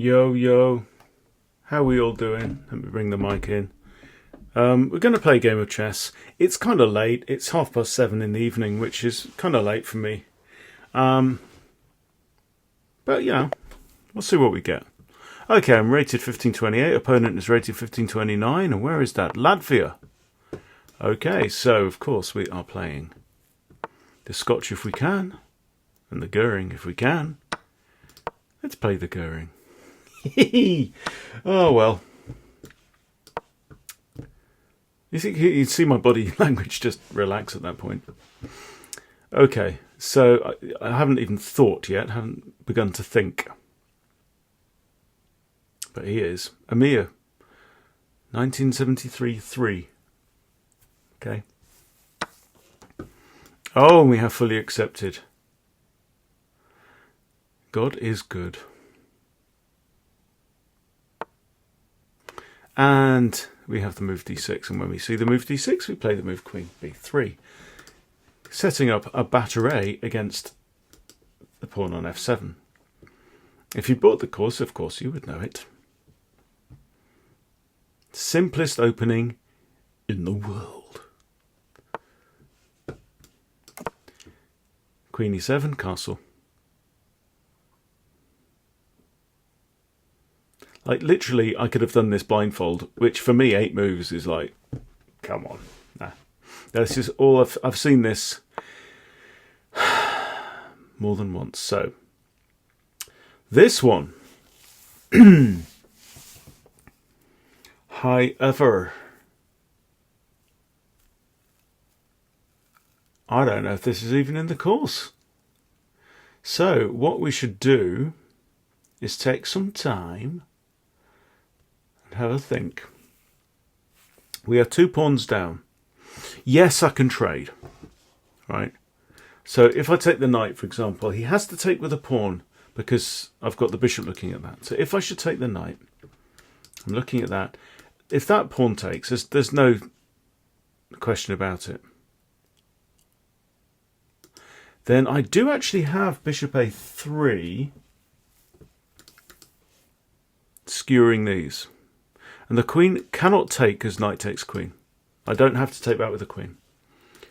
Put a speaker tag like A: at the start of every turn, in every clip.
A: Yo, yo. How are we all doing? Let me bring the mic in. We're going to play a game of chess. It's kind of late. It's 7:30 in the evening, which is kind of late for me. But, yeah, we'll see what we get. Okay, I'm rated 1528. Opponent is rated 1529. And where is that? Latvia. Okay, so, of course, we are playing the Scotch if we can. And the Goering if we can. Let's play the Goering. Oh, well. You think you'd see my body language just relax at that point. Okay, so I haven't even thought yet, haven't begun to think. But he is. Amir, 1973-3. Okay. Oh, and we have fully accepted. God is good. And we have the move d6, and when we see the move d6, we play the move queen b3, setting up a battery against the pawn on f7. If you bought the course, of course, you would know it. Simplest opening in the world. Queen e7, castle. Like, literally, I could have done this blindfold, which for me, 8 moves is like, come on. Nah. This is all, I've seen this more than once. So, this one. However, I don't know if this is even in the course. So, what we should do is take some time. Have a think. We are 2 pawns down. Yes, I can trade. Right? So if I take the knight, for example, he has to take with a pawn because I've got the bishop looking at that. So if I should take the knight, I'm looking at that. If that pawn takes, there's no question about it. Then I do actually have bishop a3 skewering these. And the queen cannot take because knight takes queen. I don't have to take that with the queen.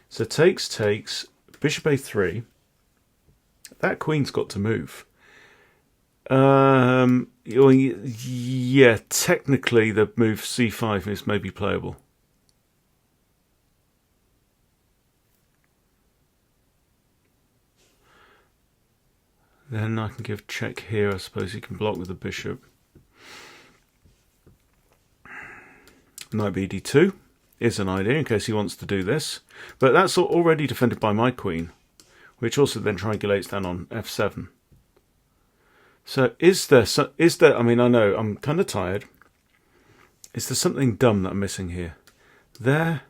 A: So takes, bishop a3. That queen's got to move. Yeah, technically the move c5 is maybe playable. Then I can give check here. I suppose he can block with the bishop. Knight bd2 is an idea in case he wants to do this. But that's already defended by my queen, which also then triangulates down on f7. So is there, I mean, I know I'm kind of tired. Is there something dumb that I'm missing here? There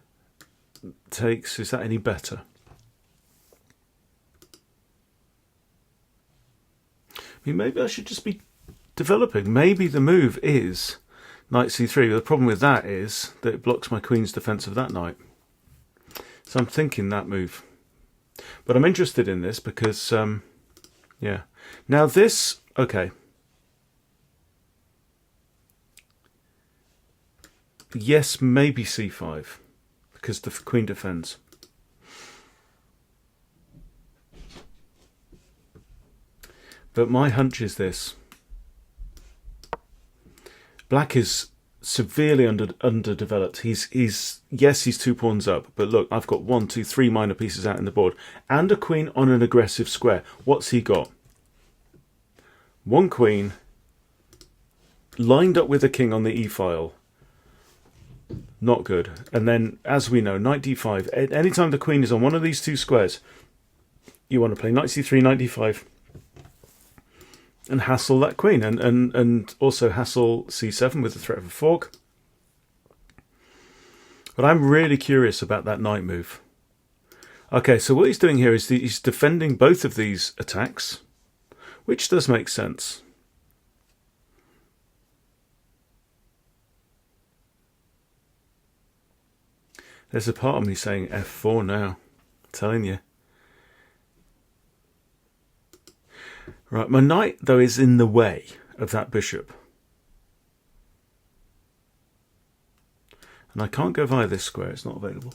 A: takes, is that any better? I mean, maybe I should just be developing. Maybe the move is knight c3, but the problem with that is that it blocks my queen's defense of that knight. So I'm thinking that move. But I'm interested in this because, yeah. Now this, okay. Yes, maybe c5, because the queen defends. But my hunch is this. Black is severely underdeveloped. Yes, he's 2 pawns up, but look, I've got 1, 2, 3 minor pieces out in the board, and a queen on an aggressive square. What's he got? 1 queen lined up with a king on the e-file. Not good. And then, as we know, knight d5. Anytime the queen is on one of these 2 squares, you want to play knight c3, knight d5. And hassle that queen, and also hassle c7 with the threat of a fork. But I'm really curious about that knight move. Okay, so what he's doing here is he's defending both of these attacks, which does make sense. There's a part of me saying f4 now, I'm telling you. Right, my knight, though, is in the way of that bishop. And I can't go via this square, it's not available.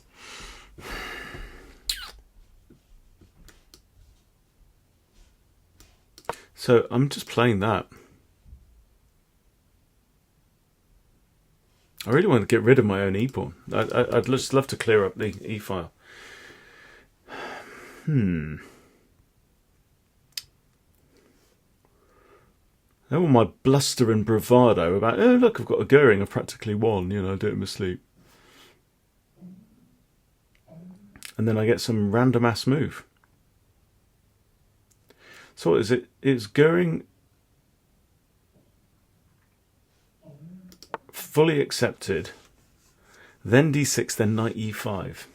A: So I'm just playing that. I really want to get rid of my own e-pawn. I'd just love to clear up the e-file. All my bluster and bravado about, oh look, I've got a Goering, I've practically won, you know, I do it in my sleep. And then I get some random ass move. So what is it? It's Goering fully accepted, then d6, then knight e5.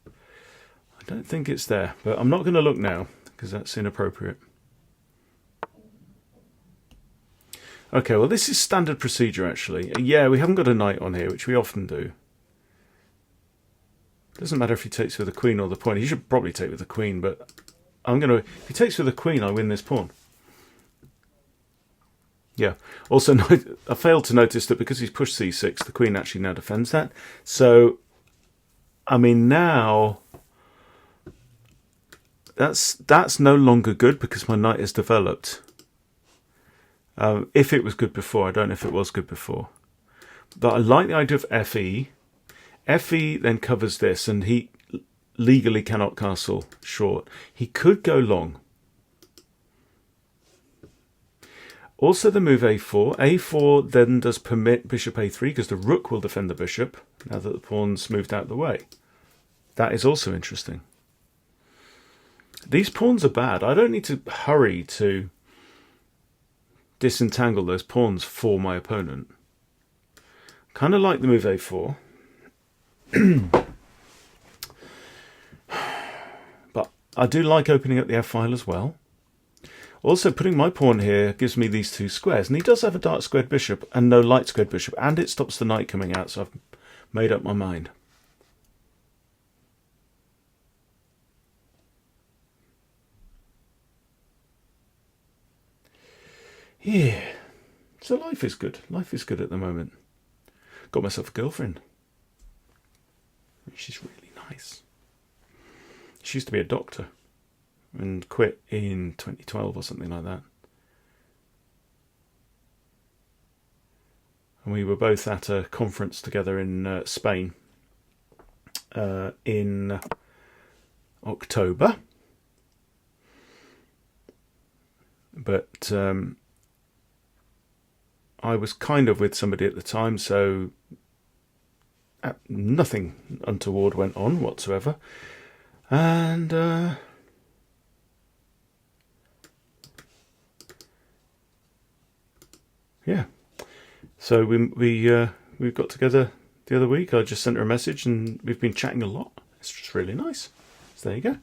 A: I don't think it's there, but I'm not going to look now because that's inappropriate. Okay, well this is standard procedure actually. Yeah, we haven't got a knight on here, which we often do. Doesn't matter if he takes with the queen or the pawn. He should probably take with the queen, but if he takes with the queen, I win this pawn. Yeah. Also, I failed to notice that because he's pushed c6, the queen actually now defends that. So, I mean, now that's no longer good because my knight has developed. If it was good before, I don't know if it was good before. But I like the idea of FE. FE then covers this, and he legally cannot castle short. He could go long. Also the move a4. a4 then does permit bishop a3 because the rook will defend the bishop now that the pawn's moved out of the way. That is also interesting. These pawns are bad. I don't need to hurry to disentangle those pawns for my opponent. Kind of like the move a4. But I do like opening up the f-file as well. Also, putting my pawn here gives me these two squares. And he does have a dark squared bishop and no light squared bishop. And it stops the knight coming out, so I've made up my mind. Yeah. So life is good. Life is good at the moment. Got myself a girlfriend. She's really nice. She used to be a doctor and quit in 2012 or something like that. And we were both at a conference together in Spain in October. But I was kind of with somebody at the time, so nothing untoward went on whatsoever. And yeah, so we got together the other week. I just sent her a message, and we've been chatting a lot. It's just really nice. So there you go.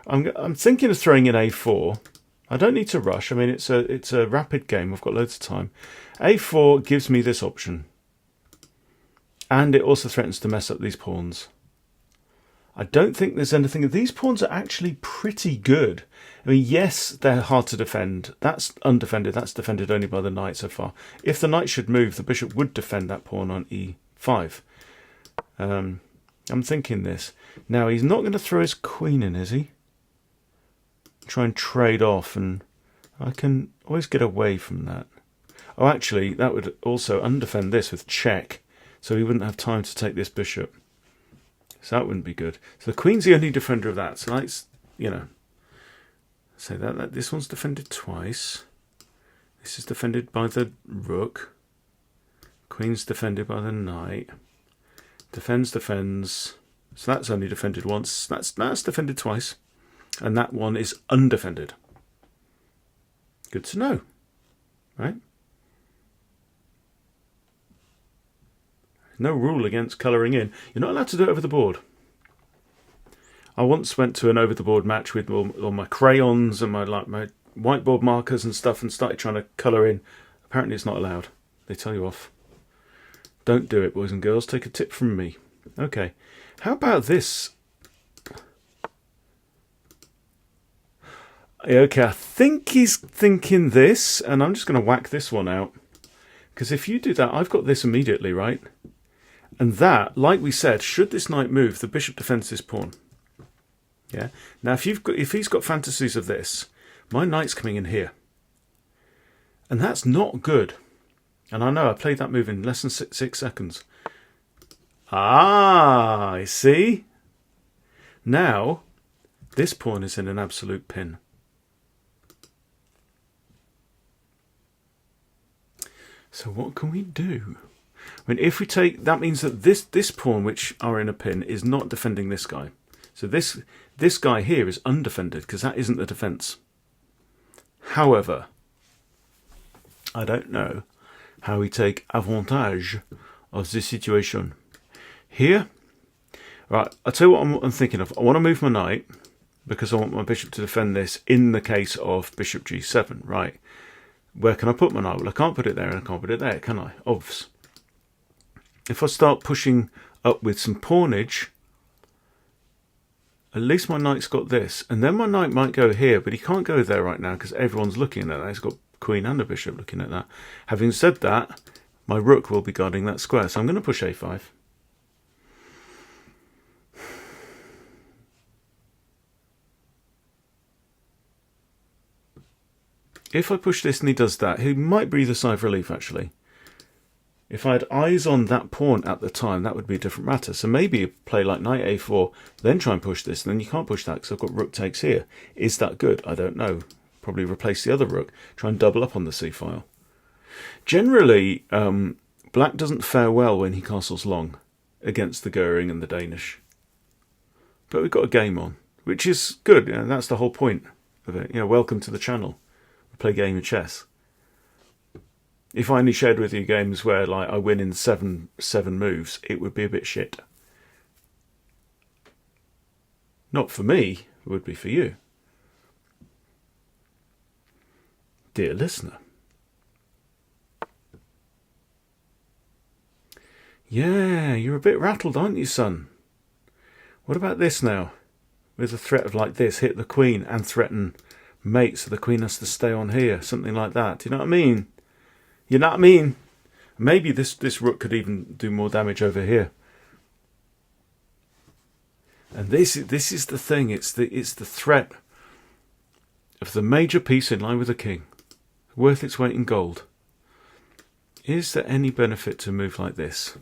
A: I'm thinking of throwing in a4. I don't need to rush. I mean, it's a rapid game. I've got loads of time. a4 gives me this option, and it also threatens to mess up these pawns. I don't think there's anything. These pawns are actually pretty good. I mean, yes, they're hard to defend. That's undefended. That's defended only by the knight so far. If the knight should move, the bishop would defend that pawn on e5. I'm thinking this. Now, he's not going to throw his queen in, is he? Try and trade off, and I can always get away from that. Oh, actually, that would also undefend this with check, so he wouldn't have time to take this bishop. So that wouldn't be good. So the queen's the only defender of that. So let's, say that this one's defended twice. This is defended by the rook. Queen's defended by the knight. Defends. So that's only defended once. That's defended twice. And that one is undefended. Good to know, right? No rule against colouring in. You're not allowed to do it over the board. I once went to an over the board match with all my crayons and my whiteboard markers and stuff, and started trying to colour in. Apparently it's not allowed. They tell you off. Don't do it, boys and girls. Take a tip from me. Okay. How about this? Okay, I think he's thinking this, and I'm just going to whack this one out. Because if you do that, I've got this immediately, right? And that, like we said, should this knight move, the bishop defends this pawn. Yeah. Now, if he's got fantasies of this, my knight's coming in here. And that's not good. And I know I played that move in less than 6 seconds. Ah, I see. Now, this pawn is in an absolute pin. So what can we do? I mean, if we take, that means that this pawn, which are in a pin, is not defending this guy. So this guy here is undefended because that isn't the defense. However, I don't know how we take avantage of this situation. Here, right, I'll tell you what I'm thinking of. I want to move my knight because I want my bishop to defend this in the case of bishop g7, right? Where can I put my knight? Well, I can't put it there and I can't put it there, can I? Obvs. If I start pushing up with some pawnage, at least my knight's got this. And then my knight might go here, but he can't go there right now because everyone's looking at that. He's got queen and a bishop looking at that. Having said that, my rook will be guarding that square. So I'm going to push a5. If I push this and he does that, he might breathe a sigh of relief, actually. If I had eyes on that pawn at the time, that would be a different matter. So maybe you play like knight a4, then try and push this, and then you can't push that because I've got rook takes here. Is that good? I don't know. Probably replace the other rook. Try and double up on the c-file. Generally, black doesn't fare well when he castles long against the Goering and the Danish. But we've got a game on, which is good. You know, that's the whole point of it. You know, welcome to the channel. We play a game of chess. If I only shared with you games where like I win in seven moves, it would be a bit shit. Not for me, it would be for you. Dear listener. Yeah, you're a bit rattled, aren't you, son? What about this now? With a threat of like this, hit the queen and threaten mate, so the queen has to stay on here, something like that. Do you know what I mean? You know what I mean? Maybe this rook could even do more damage over here. And this is the thing. It's the threat of the major piece in line with the king, worth its weight in gold. Is there any benefit to a move like this?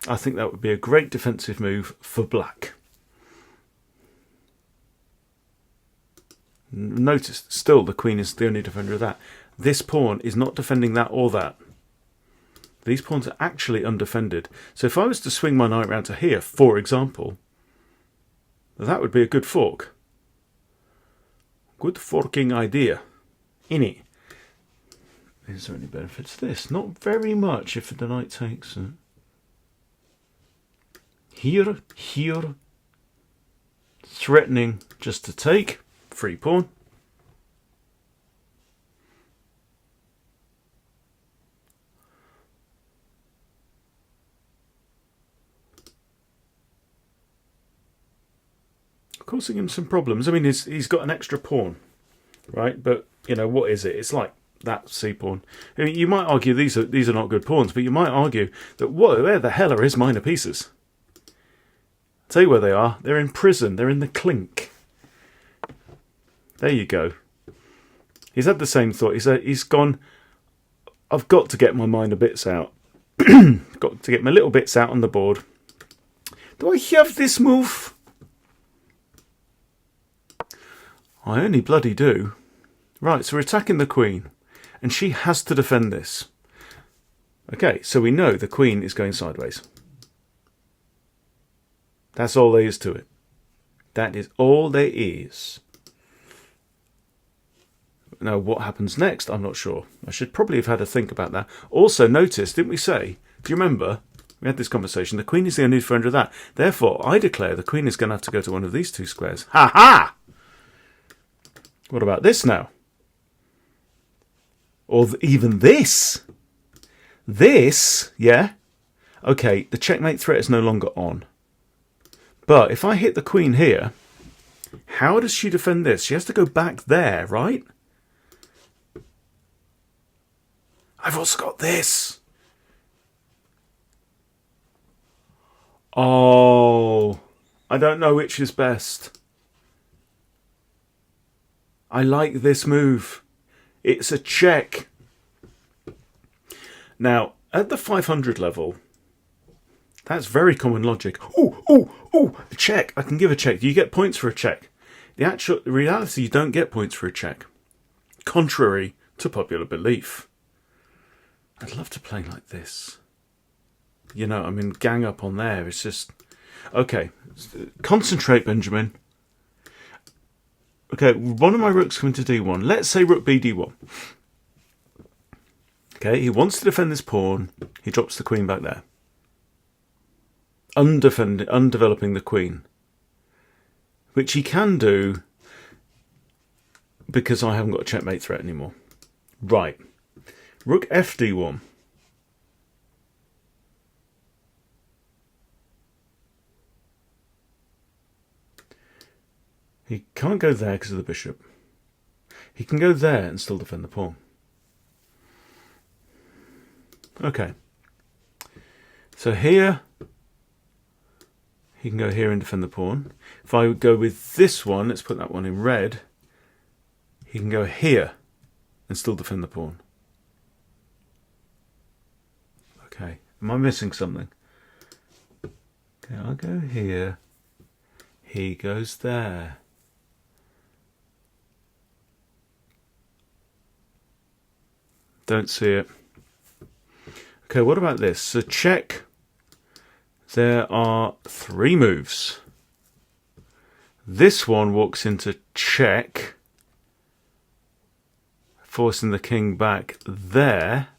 A: I think that would be a great defensive move for black. Notice, still the queen is the only defender of that. This pawn is not defending that or that. These pawns are actually undefended. So if I was to swing my knight round to here, for example, that would be a good fork. Good forking idea. Innit? Is there any benefit to this? Not very much if the knight takes it. Here. Threatening just to take. Free pawn. Causing him some problems. I mean, he's got an extra pawn, right? But, you know, what is it? It's like that c-pawn. I mean, you might argue these are not good pawns, but you might argue that, where the hell are his minor pieces? I'll tell you where they are. They're in prison. They're in the clink. There you go. He's had the same thought. He's gone, I've got to get my minor bits out. Got to get my little bits out on the board. Do I have this move? I only bloody do. Right, so we're attacking the queen. And she has to defend this. Okay, so we know the queen is going sideways. That's all there is to it. That is all there is. Now, what happens next, I'm not sure. I should probably have had a think about that. Also, notice, didn't we say, do you remember, we had this conversation, the queen is the only defender of that. Therefore, I declare the queen is going to have to go to one of these two squares. Ha ha! What about this now? Or even this? This, yeah? Okay, the checkmate threat is no longer on. But if I hit the queen here, How does she defend this? She has to go back there, right? I've also got this. Oh, I don't know which is best. I like this move. It's a check. Now, at the 500 level, that's very common logic. Oh, a check. I can give a check. You get points for a check. The actual reality, you don't get points for a check. Contrary to popular belief. I'd love to play like this. You know, I mean, gang up on there. It's just... Okay, concentrate, Benjamin. Okay, one of my rooks coming to D1. Let's say rook b d1. Okay, he wants to defend this pawn. He drops the queen back there. Undeveloping the queen. Which he can do because I haven't got a checkmate threat anymore. Right. Rook fd1. He can't go there because of the bishop. He can go there and still defend the pawn. Okay. So here, he can go here and defend the pawn. If I go with this one, let's put that one in red, he can go here and still defend the pawn. Okay, am I missing something? Okay, I'll go here. He goes there. Don't see it. Okay, what about this? So check. There are 3 moves. This one walks into check, forcing the king back there.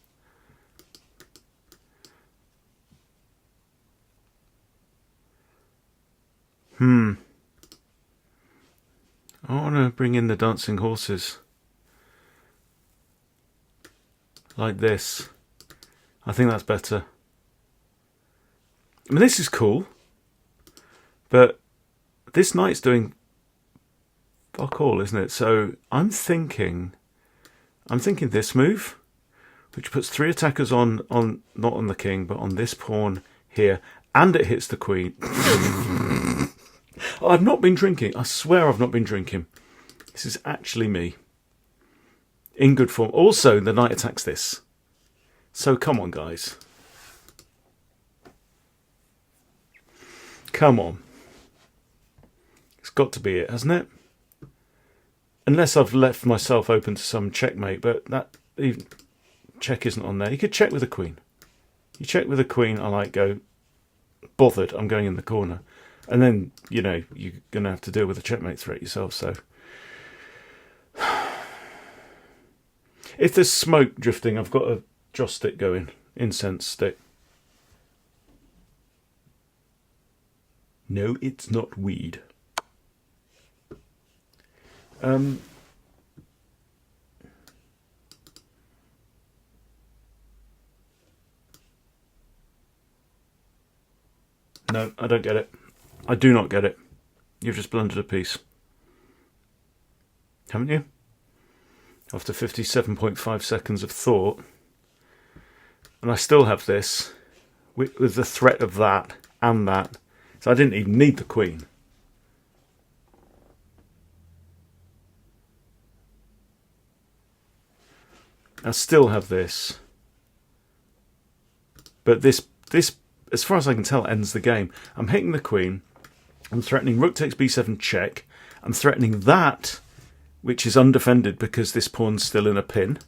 A: I want to bring in the dancing horses. Like this. I think that's better. I mean, this is cool. But this knight's doing fuck all, isn't it? So I'm thinking this move, which puts 3 attackers on not on the king, but on this pawn here, and it hits the queen. I've not been drinking. I swear I've not been drinking. This is actually me. In good form. Also, the knight attacks this. So come on, guys. Come on. It's got to be it, hasn't it? Unless I've left myself open to some checkmate, but that even, check isn't on there. You could check with a queen. You check with a queen, I like go, bothered, I'm going in the corner. And then, you know, you're going to have to deal with a checkmate threat yourself, so... If there's smoke drifting, I've got a joss stick going, incense stick. No, it's not weed. No, I don't get it. I do not get it. You've just blundered a piece. Haven't you? After 57.5 seconds of thought. And I still have this with the threat of that and that. So I didn't even need the queen. I still have this. But this, as far as I can tell, ends the game. I'm hitting the queen. I'm threatening rook takes b7 check. I'm threatening that, which is undefended because this pawn's still in a pin.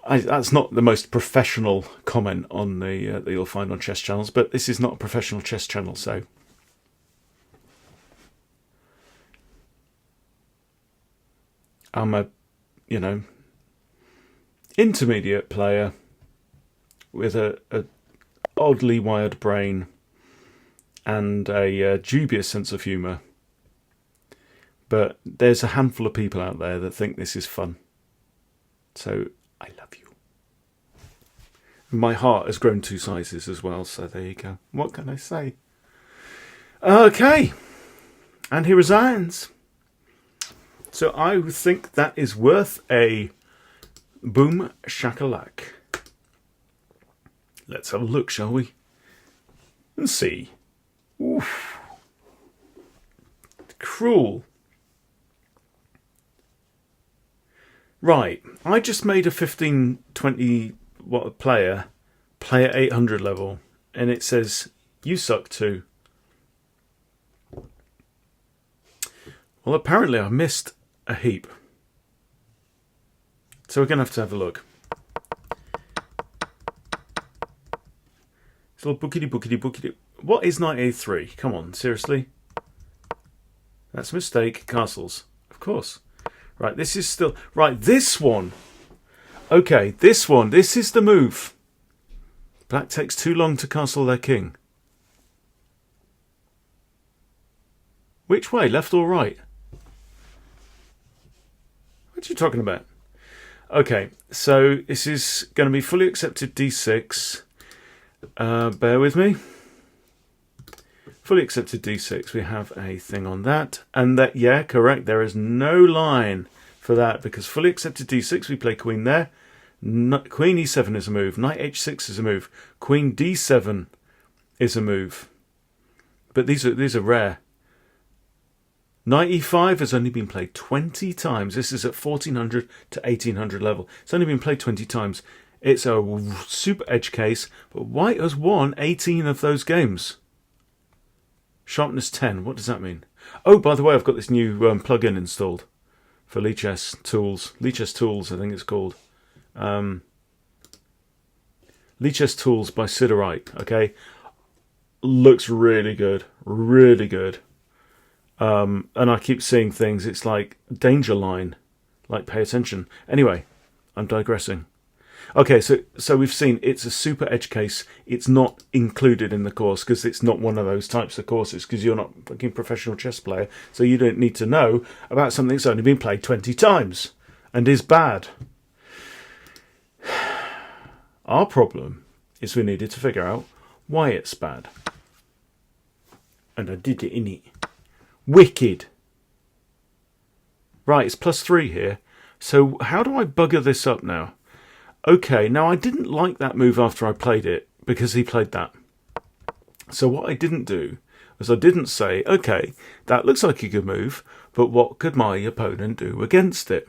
A: That's not the most professional comment on the that you'll find on chess channels, but this is not a professional chess channel, so I'm a, you know, intermediate player with a oddly wired brain and a dubious sense of humour. But there's a handful of people out there that think this is fun. So I love you. My heart has grown 2 sizes as well, so there you go. What can I say? Okay. And he resigns. So I think that is worth a boom shakalak. Let's have a look, shall we? And see. Oof. Cruel. Right, I just made a 15-20 what player play at 800 level, and it says you suck too. Well, apparently I missed a heap, so we're going to have a look. It's all bookity bookity bookity. What is knight a3? Come on, seriously? That's a mistake. Castles, of course. Right, this is still... Right, this one. Okay, this one. This is the move. Black takes too long to castle their king. Which way? Left or right? What are you talking about? Okay, so this is going to be fully accepted d6. Bear with me. Fully accepted d6. We have a thing on that. And that, yeah, correct. There is no line for that because fully accepted d6, we play queen there. Queen e7 is a move. Knight h6 is a move. Queen d7 is a move. But these are rare. Knight e5 has only been played 20 times. This is at 1400 to 1800 level. It's only been played 20 times. It's a super edge case, but white has won 18 of those games. Sharpness 10. What does that mean? Oh, by the way, I've got this new plugin installed for Lichess Tools. Lichess Tools, I think it's called. Lichess Tools by Siderite. Okay, looks really good, really good. And I keep seeing things. It's like danger line, like pay attention. Anyway, I'm digressing. Okay, so we've seen it's a super edge case. It's not included in the course because it's not one of those types of courses because you're not a fucking professional chess player, so you don't need to know about something that's only been played 20 times and is bad. Our problem is we needed to figure out why it's bad. And I did it, innit? Wicked. Right, it's +3 here. So how do I bugger this up now? Okay, now I didn't like that move after I played it because he played that. So what I didn't do was I didn't say, okay, that looks like a good move, but what could my opponent do against it?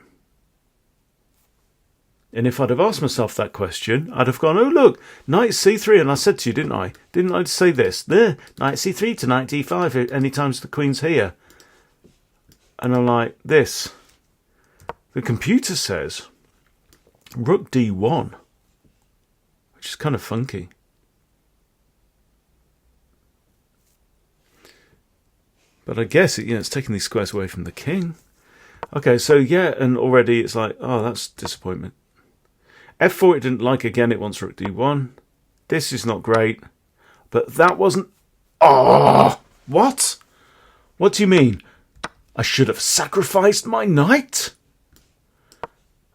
A: And if I'd have asked myself that question, I'd have gone, oh look, knight c3, and I said to you, didn't I? Didn't I say this? There, knight c3 to knight d5 any times the queen's here. And I'm like, this. The computer says rook d1, which is kind of funky. But I guess it's taking these squares away from the king. Okay, so yeah, and already it's like, oh, that's disappointment. f4 it didn't like again, it wants rook d1. This is not great. But that wasn't... Oh! What? What do you mean? I should have sacrificed my knight?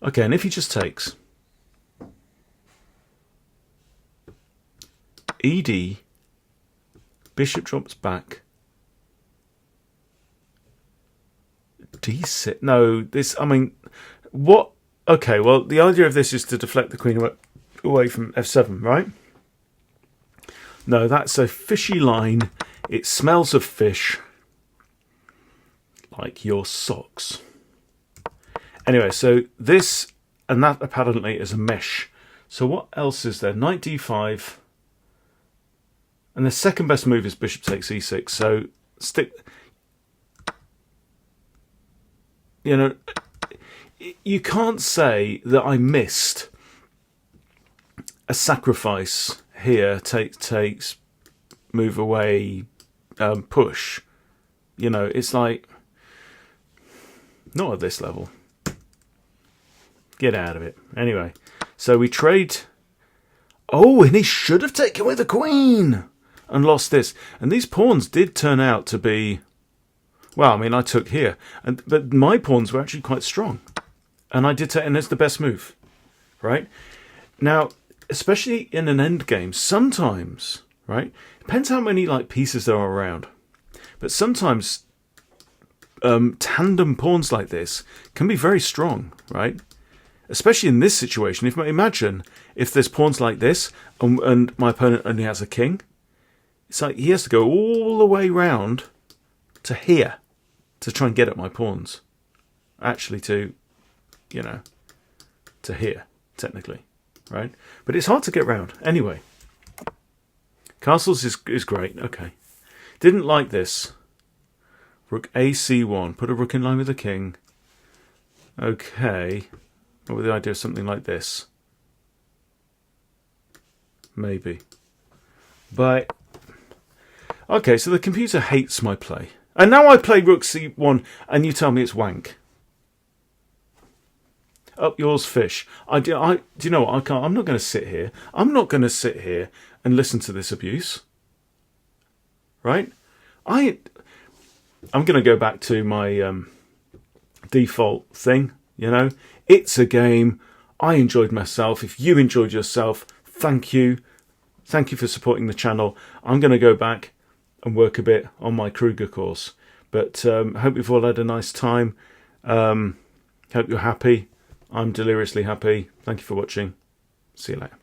A: Okay, and if he just takes... ed, bishop drops back... d6. No, this, I mean, what? Okay, well, the idea of this is to deflect the queen away from f7, right? No, that's a fishy line. It smells of fish. Like your socks. Anyway, so this and that apparently is a mesh. So what else is there? Knight d5. And the second best move is bishop takes e6. So stick... You know, you can't say that I missed a sacrifice here. Takes, move away, push. You know, it's like, not at this level. Get out of it. Anyway, so we trade. Oh, and he should have taken away the queen and lost this. And these pawns did turn out to be Well, I mean, I took here, but my pawns were actually quite strong, and I did take, and it's the best move, right? Now, especially in an end game, sometimes, right? Depends how many like pieces there are around, but sometimes tandem pawns like this can be very strong, right? Especially in this situation. Imagine if there's pawns like this, and my opponent only has a king. It's like he has to go all the way round to here to try and get at my pawns. Actually, to here, technically, right? But it's hard to get round. Anyway, castles is great. Okay, didn't like this. Rook AC1. Put a rook in line with the king. Okay. What with the idea of something like this? Maybe. But okay, so the computer hates my play. And now I play rook c1 and you tell me it's wank. Up yours, fish. Do you know what? I'm not going to sit here. I'm not going to sit here and listen to this abuse. Right? I'm going to go back to my default thing, It's a game. I enjoyed myself. If you enjoyed yourself, thank you. Thank you for supporting the channel. I'm going to go back and work a bit on my Kruger course. But hope you've all had a nice time. Hope you're happy. I'm deliriously happy. Thank you for watching. See you later.